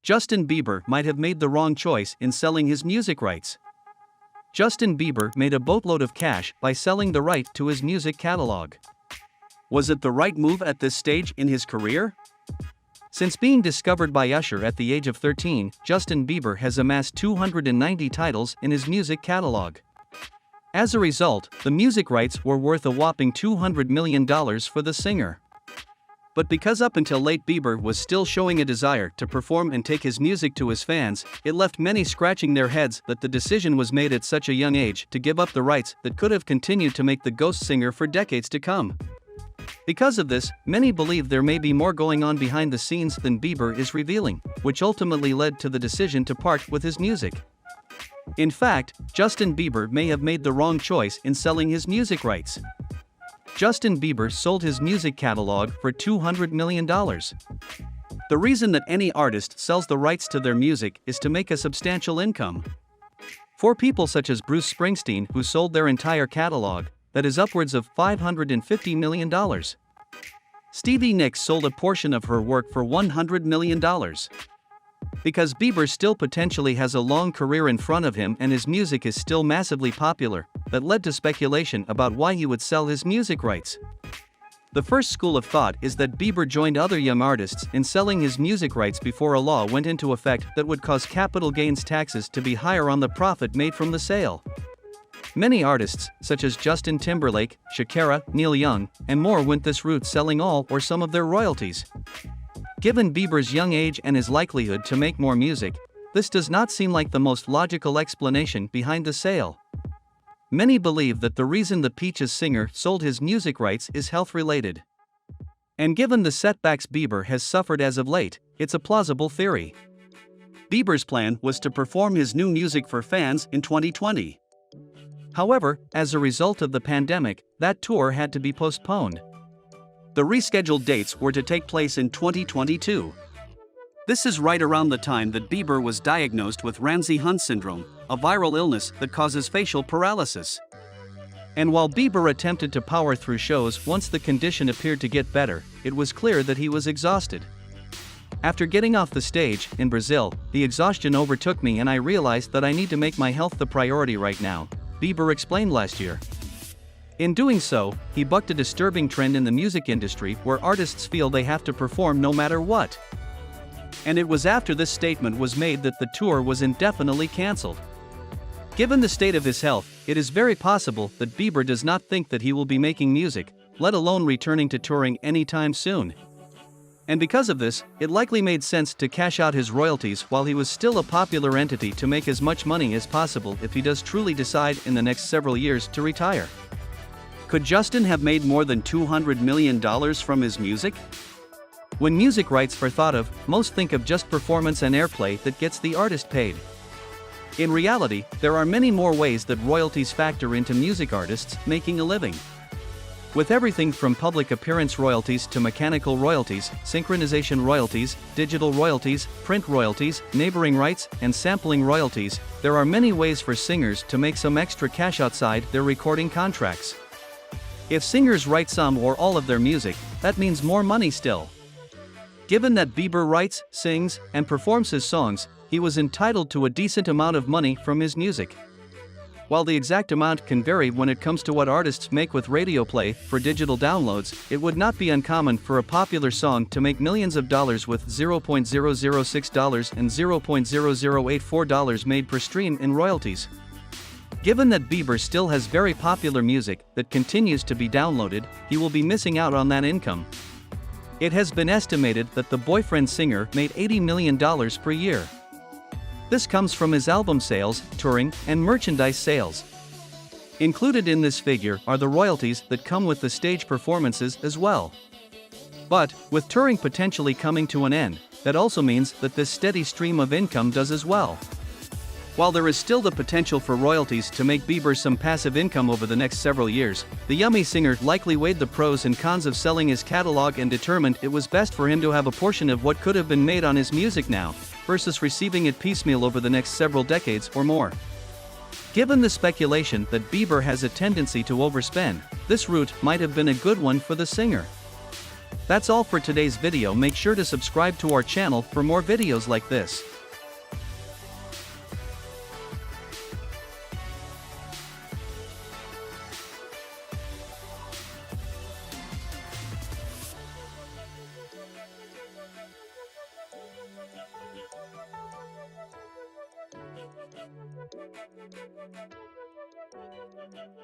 Justin Bieber might have made the wrong choice in selling his music rights. Justin Bieber made a boatload of cash by selling the right to his music catalog. Was it the right move at this stage in his career? Since being discovered by Usher at the age of 13, Justin Bieber has amassed 290 titles in his music catalog. As a result, the music rights were worth a whopping $200 million for the singer. But because up until late Bieber was still showing a desire to perform and take his music to his fans, it left many scratching their heads that the decision was made at such a young age to give up the rights that could have continued to make the ghost singer for decades to come. Because of this, many believe there may be more going on behind the scenes than Bieber is revealing, which ultimately led to the decision to part with his music. In fact, Justin Bieber may have made the wrong choice in selling his music rights. Justin Bieber sold his music catalog for $200 million. The reason that any artist sells the rights to their music is to make a substantial income. For people such as Bruce Springsteen, who sold their entire catalog, that is upwards of $550 million. Stevie Nicks sold a portion of her work for $100 million. Because Bieber still potentially has a long career in front of him and his music is still massively popular, that led to speculation about why he would sell his music rights. The first school of thought is that Bieber joined other young artists in selling his music rights before a law went into effect that would cause capital gains taxes to be higher on the profit made from the sale. Many artists, such as Justin Timberlake, Shakira, Neil Young, and more went this route, selling all or some of their royalties. Given Bieber's young age and his likelihood to make more music, this does not seem like the most logical explanation behind the sale. Many believe that the reason the Peaches singer sold his music rights is health-related. And given the setbacks Bieber has suffered as of late, it's a plausible theory. Bieber's plan was to perform his new music for fans in 2020. However, as a result of the pandemic, that tour had to be postponed. The rescheduled dates were to take place in 2022. This is right around the time that Bieber was diagnosed with Ramsay-Hunt syndrome, a viral illness that causes facial paralysis. And while Bieber attempted to power through shows once the condition appeared to get better, it was clear that he was exhausted. After getting off the stage in Brazil, the exhaustion overtook me and I realized that I need to make my health the priority right now, Bieber explained last year. In doing so, he bucked a disturbing trend in the music industry where artists feel they have to perform no matter what. And it was after this statement was made that the tour was indefinitely cancelled. Given the state of his health, it is very possible that Bieber does not think that he will be making music, let alone returning to touring anytime soon. And because of this, it likely made sense to cash out his royalties while he was still a popular entity to make as much money as possible if he does truly decide in the next several years to retire. Could Justin have made more than $200 million from his music? When music rights are thought of, most think of just performance and airplay that gets the artist paid. In reality, there are many more ways that royalties factor into music artists making a living. With everything from public appearance royalties to mechanical royalties, synchronization royalties, digital royalties, print royalties, neighboring rights, and sampling royalties, there are many ways for singers to make some extra cash outside their recording contracts. If singers write some or all of their music, that means more money still. Given that Bieber writes, sings, and performs his songs, he was entitled to a decent amount of money from his music. While the exact amount can vary when it comes to what artists make with radio play for digital downloads, it would not be uncommon for a popular song to make millions of dollars with $0.006 and $0.0084 made per stream in royalties. Given that Bieber still has very popular music that continues to be downloaded, he will be missing out on that income. It has been estimated that the boyfriend singer made $80 million per year. This comes from his album sales, touring, and merchandise sales. Included in this figure are the royalties that come with the stage performances as well. But, with touring potentially coming to an end, that also means that this steady stream of income does as well. While there is still the potential for royalties to make Bieber some passive income over the next several years, the yummy singer likely weighed the pros and cons of selling his catalog and determined it was best for him to have a portion of what could have been made on his music now, versus receiving it piecemeal over the next several decades or more. Given the speculation that Bieber has a tendency to overspend, this route might have been a good one for the singer. That's all for today's video. Make sure to subscribe to our channel for more videos like this.